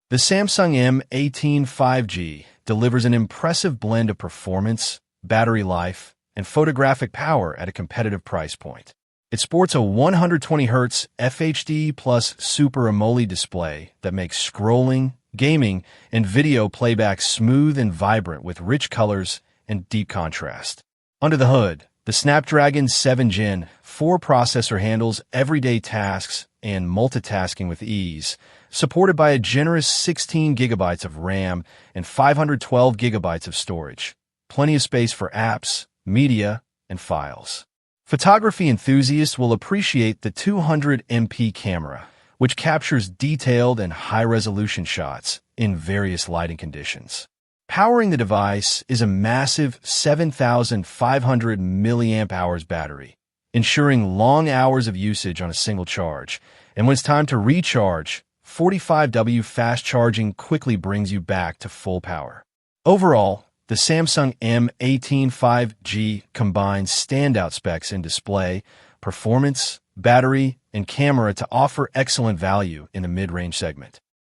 The Samsung M18 5G delivers an impressive blend of performance, battery life, and photographic power at a competitive price point. It sports a 120Hz FHD plus Super AMOLED display that makes scrolling, gaming, and video playback smooth and vibrant with rich colors and deep contrast. Under the hood, the Snapdragon 7 Gen 4 processor handles everyday tasks and multitasking with ease, supported by a generous 16 GB of RAM and 512 GB of storage. Plenty of space for apps, media, and files. Photography enthusiasts will appreciate the 200MP camera, which captures detailed and high-resolution shots in various lighting conditions. Powering the device is a massive 7,500 mAh battery, ensuring long hours of usage on a single charge. And when it's time to recharge, 45W fast charging quickly brings you back to full power. Overall, the Samsung M18 5G combines standout specs in display, performance, battery, and camera to offer excellent value in the mid-range segment.